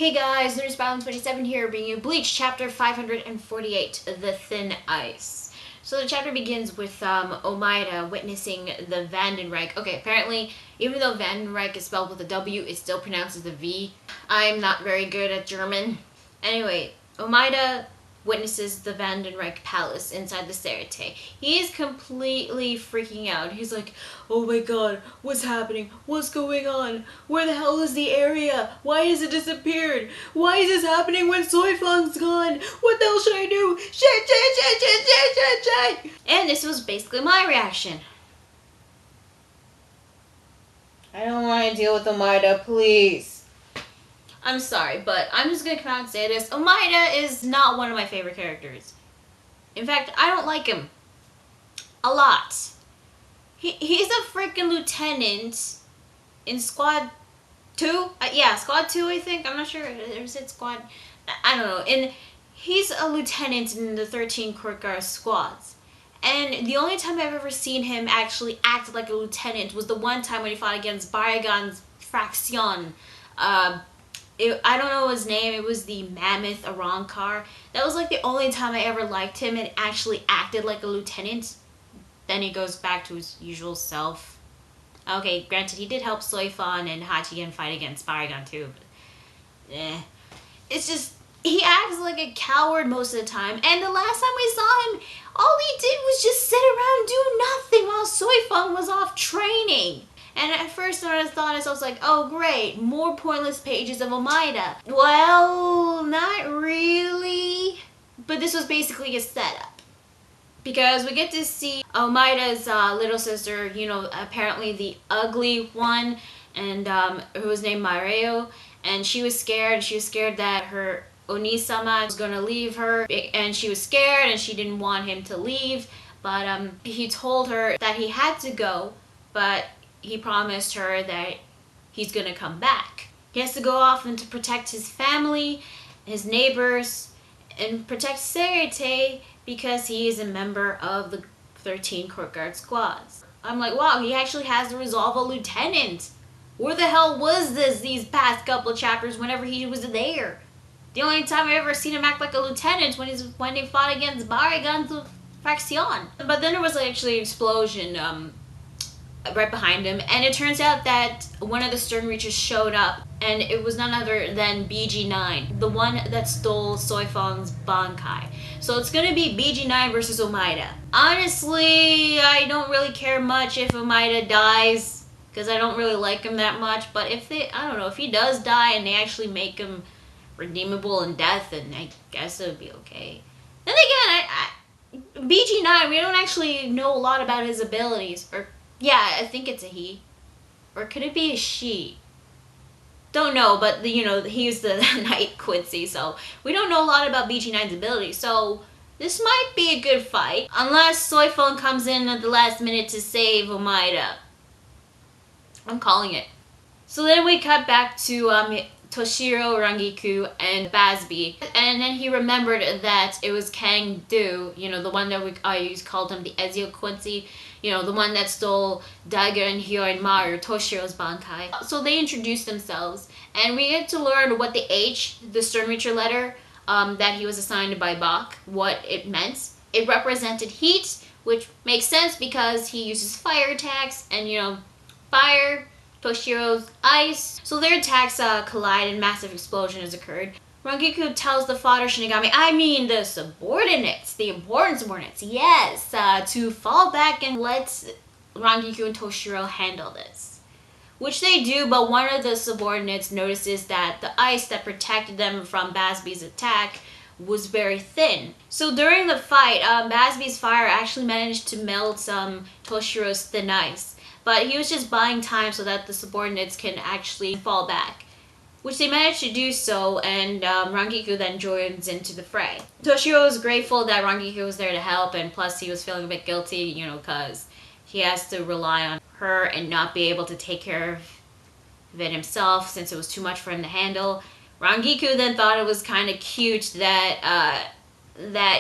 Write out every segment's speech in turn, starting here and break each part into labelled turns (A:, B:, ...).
A: Hey guys, Nerdist27 here, bringing you Bleach, chapter 548, The Thin Ice. So the chapter begins with Omaeda witnessing the Vandenreich. Okay, apparently, even though Vandenreich is spelled with a W, it still pronounces the V. I'm not very good at German. Anyway, Omaeda witnesses the Vandenreich palace inside the Sternritter. He is completely freaking out. He's like, oh my god, what's happening? What's going on? Where the hell is the area? Why has it disappeared? Why is this happening when Soifang's gone? What the hell should I do? Shit. And this was basically my reaction. I don't want to deal with Omaeda, please. I'm sorry, but I'm just gonna come out and say this. Omaeda is not one of my favorite characters. In fact, I don't like him. A lot. He's a freaking lieutenant in Squad 2? Yeah, Squad 2, I think. I'm not sure. Is it Squad? I don't know. And he's a lieutenant in the 13 Courtyard squads. And the only time I've ever seen him actually act like a lieutenant was the one time when he fought against Baragon's Fraction. I don't know his name. It was the Mammoth Arankar. That was like the only time I ever liked him and actually acted like a lieutenant. Then he goes back to his usual self. Okay, granted, he did help Soifang and Hachigen fight against Baragon too. But, it's just, he acts like a coward most of the time. And the last time we saw him, all he did was just sit around do nothing while Soifang was off training. And at first when I thought this, I was like, oh great, more pointless pages of Omaeda. Well, not really. But this was basically a setup. Because we get to see Omaeda's little sister, you know, apparently the ugly one, and who was named Mareo. And she was scared. She was scared that her Oni-sama was going to leave her. And she was scared and she didn't want him to leave. But he told her that he had to go, but he promised her that he's gonna come back. He has to go off and to protect his family, his neighbors, and protect Sternritter because he is a member of the 13 Courtyard squads. I'm like, wow, he actually has the resolve of a lieutenant. Where the hell was these past couple of chapters whenever he was there? The only time I ever seen him act like a lieutenant when he fought against Baragon's Fraction. But then there was actually an explosion right behind him, and it turns out that one of the Sternritters showed up, and it was none other than BG-9, the one that stole Soifang's Bankai. So it's gonna be BG-9 versus Omaeda. Honestly, I don't really care much if Omaeda dies, because I don't really like him that much, but if I don't know, if he does die and they actually make him redeemable in death, then I guess it would be okay. Then again, BG-9, we don't actually know a lot about his abilities, or yeah, I think it's a he. Or could it be a she? Don't know, but you know, he's the Knight Quincy, so we don't know a lot about BG-9's abilities, so this might be a good fight. Unless Soifang comes in at the last minute to save Omaeda. I'm calling it. So then we cut back to Toshiro, Rangiku, and Bazzbee. And then he remembered that it was Kang Do, you know, the one that I called him the Ezio Quincy. You know, the one that stole Daiga and Hyo and Maru, Toshiro's Bankai. So they introduced themselves, and we get to learn what the H, the Sternritter letter, that he was assigned by Bach, what it meant. It represented heat, which makes sense because he uses fire attacks, and you know, fire, Toshiro's ice. So their attacks collide and massive explosion has occurred. Rangiku tells the fodder Shinigami, I mean the subordinates, the important subordinates, yes, to fall back and let Rangiku and Toshiro handle this. Which they do, but one of the subordinates notices that the ice that protected them from Bazzbee's attack was very thin. So during the fight, Bazzbee's fire actually managed to melt Toshiro's thin ice. But he was just buying time so that the subordinates can actually fall back. Which they managed to do so, and Rangiku then joins into the fray. Toshiro was grateful that Rangiku was there to help, and plus he was feeling a bit guilty, you know, because he has to rely on her and not be able to take care of it himself since it was too much for him to handle. Rangiku then thought it was kind of cute that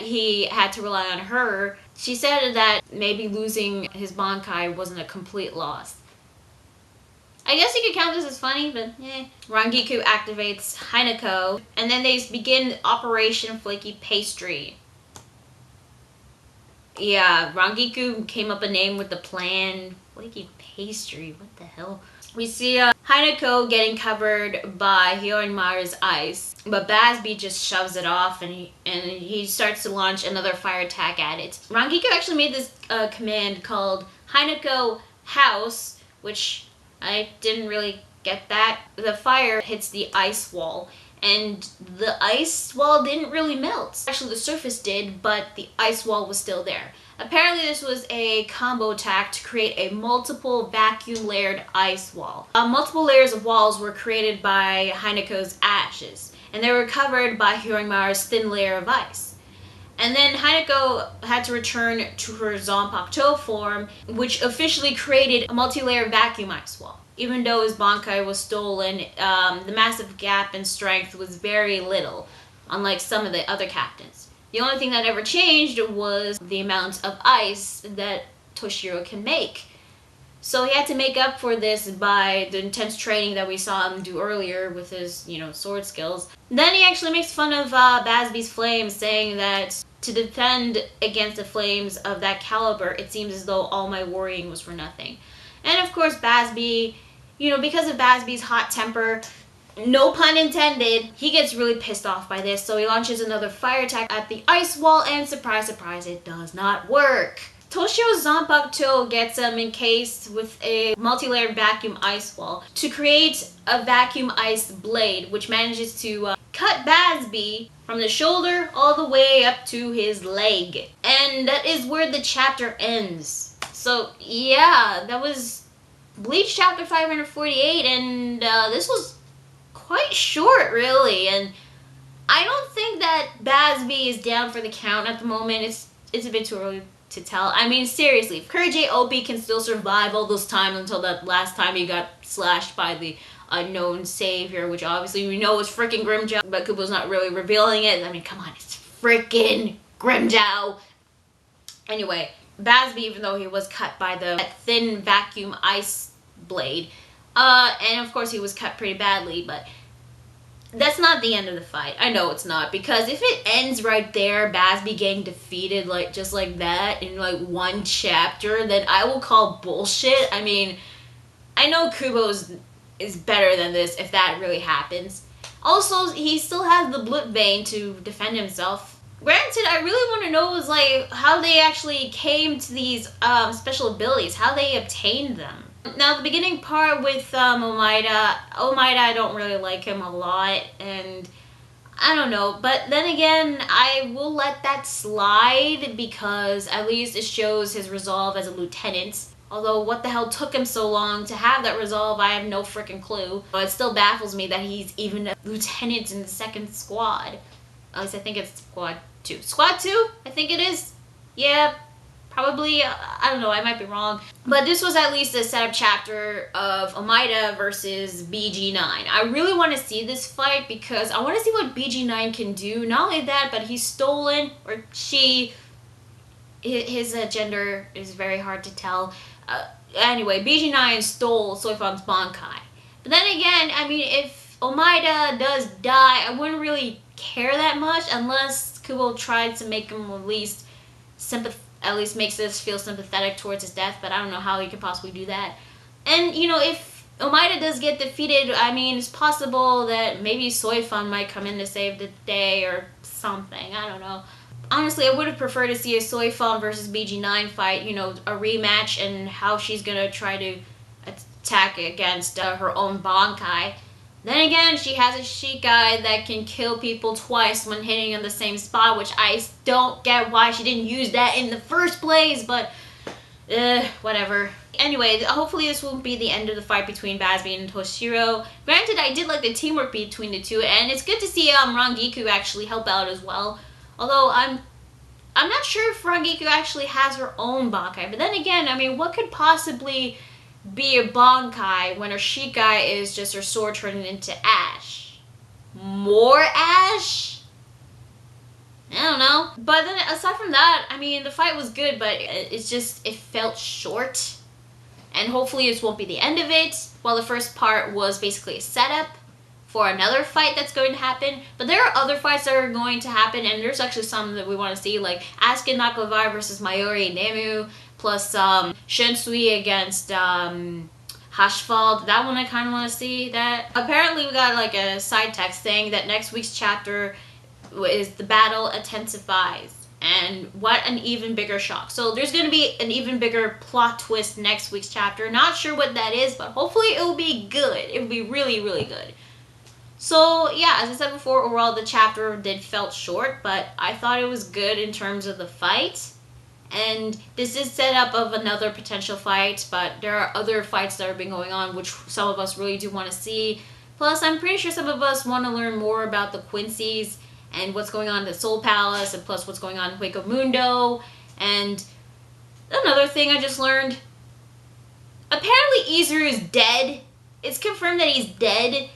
A: he had to rely on her. She said that maybe losing his Bankai wasn't a complete loss. I guess you could count this as funny, but eh. Rangiku activates Hinako, and then they begin Operation Flaky Pastry. Yeah, Rangiku came up a name with the plan. Flaky Pastry, what the hell? We see Hinako getting covered by Hyorinmaru's ice, but Bazzbee just shoves it off, and he starts to launch another fire attack at it. Rangiku actually made this command called Hinako House, which I didn't really get that. The fire hits the ice wall, and the ice wall didn't really melt. Actually, the surface did, but the ice wall was still there. Apparently, this was a combo attack to create a multiple vacuum layered ice wall. Multiple layers of walls were created by Hinako's ashes, and they were covered by Hyorinmaru's thin layer of ice. And then Hinako had to return to her Zanpakuto form, which officially created a multi-layer vacuum ice wall. Even though his Bankai was stolen, the massive gap in strength was very little, unlike some of the other captains. The only thing that ever changed was the amount of ice that Toshiro can make. So he had to make up for this by the intense training that we saw him do earlier with his, sword skills. Then he actually makes fun of Bazzbee's flames, saying that to defend against the flames of that caliber, it seems as though all my worrying was for nothing. And of course, Bazzbee, because of Bazzbee's hot temper, no pun intended, he gets really pissed off by this, so he launches another fire attack at the ice wall, and surprise, surprise, it does not work. Toshiro's Zanpakuto gets encased with a multi-layered vacuum ice wall to create a vacuum ice blade, which manages to cut Bazzbee from the shoulder all the way up to his leg. And that is where the chapter ends. So yeah, that was Bleach chapter 548, and this was quite short, really, and I don't think that Bazzbee is down for the count at the moment. It's a bit too early to tell. I mean, seriously, if Courage OP can still survive all those time until that last time he got slashed by the unknown savior, which obviously we know is freaking Grimmjow, but Kubo's not really revealing it. I mean, come on, it's freaking Grimmjow. Anyway, Bazzbee, even though he was cut by that thin vacuum ice blade, and of course he was cut pretty badly, but that's not the end of the fight. I know it's not, because if it ends right there, Bazzbee getting defeated just like that in one chapter, then I will call bullshit. I mean, I know Kubo is better than this if that really happens. Also, he still has the Blood Vein to defend himself. Granted, I really want to know is how they actually came to these special abilities, how they obtained them. Now, the beginning part with Omaeda, I don't really like him a lot, and I don't know. But then again, I will let that slide because at least it shows his resolve as a lieutenant. Although, what the hell took him so long to have that resolve, I have no freaking clue. But it still baffles me that he's even a lieutenant in the second squad. At least I think it's squad 2. Squad 2? I think it is. Yeah. Probably, I don't know, I might be wrong. But this was at least a setup chapter of Omaeda versus BG-9. I really want to see this fight because I want to see what BG-9 can do. Not only that, but he's stolen, or she, his gender is very hard to tell. Anyway, BG-9 stole Soifan's Bankai. But then again, I mean, if Omaeda does die, I wouldn't really care that much unless Kubo tried to make him at least makes us feel sympathetic towards his death, but I don't know how he could possibly do that. And, if Omaeda does get defeated, I mean, it's possible that maybe Soifan might come in to save the day or something. I don't know. Honestly, I would have preferred to see a Soifan versus BG-9 fight, a rematch, and how she's gonna try to attack against her own Bankai. Then again, she has a Shikai that can kill people twice when hitting in the same spot, which I don't get why she didn't use that in the first place, but whatever. Anyway, hopefully this won't be the end of the fight between Bazzbee and Toshiro. Granted, I did like the teamwork between the two, and it's good to see Rangiku actually help out as well. Although I'm not sure if Rangiku actually has her own Bankai, but then again, I mean, what could possibly be a Bankai when her Shikai is just her sword turning into ash? More ash? I don't know. But then aside from that, I mean, the fight was good, but it felt short. and hopefully this won't be the end of it. While the first part was basically a setup for another fight that's going to happen, but there are other fights that are going to happen, and there's actually some that we want to see, like Asuka Nakagawa versus Mayuri and Nemu, plus Shinsui against Hashfald. That one I kind of want to see. That apparently we got like a side text saying that next week's chapter is the battle intensifies, and what an even bigger shock. So there's going to be an even bigger plot twist next week's chapter. Not sure what that is, but hopefully it will be good. It will be really, really good. So yeah, as I said before, overall the chapter felt short, but I thought it was good in terms of the fight. And this is set up of another potential fight, but there are other fights that have been going on, which some of us really do want to see. Plus, I'm pretty sure some of us want to learn more about the Quincy's and what's going on in the Soul Palace, and plus what's going on in Hueco Mundo. And another thing I just learned, apparently Izuru is dead. It's confirmed that he's dead.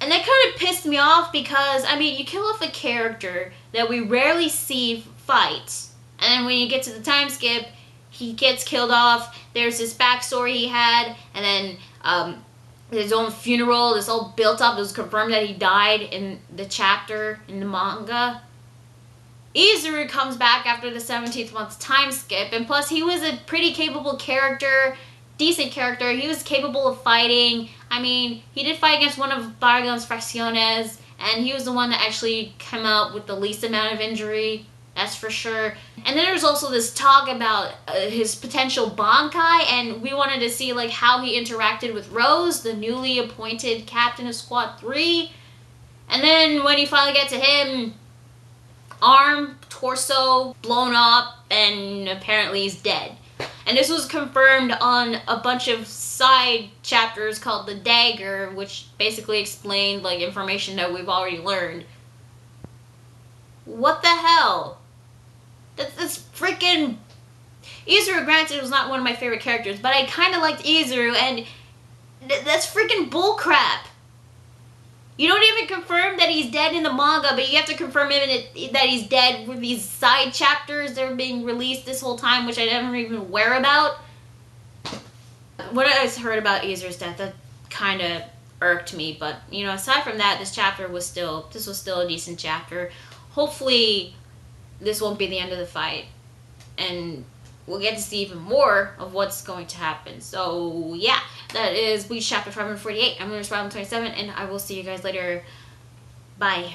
A: And that kind of pissed me off because, I mean, you kill off a character that we rarely see fight. And then when you get to the time skip, he gets killed off. There's this backstory he had. And then his own funeral, this all built up. It was confirmed that he died in the chapter, in the manga. Izuru comes back after the 17th month time skip. And plus, he was a pretty capable character. Decent character. He was capable of fighting. I mean, he did fight against one of Bargon's Fracciones, and he was the one that actually came out with the least amount of injury. That's for sure. And then there's also this talk about his potential Bankai, and we wanted to see like how he interacted with Rose, the newly appointed captain of Squad 3. And then when you finally get to him, arm, torso, blown up, and apparently he's dead. And this was confirmed on a bunch of side chapters called The Dagger, which basically explained like information that we've already learned. What the hell? That's freaking... Izuru, granted, was not one of my favorite characters, but I kind of liked Izuru, and that's freaking bullcrap. You don't even confirm that he's dead in the manga, but you have to confirm that he's dead with these side chapters that are being released this whole time, which I never even aware about. What I heard about Izuru's death, that kind of irked me, but, you know, aside from that, this was still a decent chapter. Hopefully, this won't be the end of the fight, and we'll get to see even more of what's going to happen. So, yeah, that is Bleach chapter 548. I'm going to respond 27, and I will see you guys later. Bye.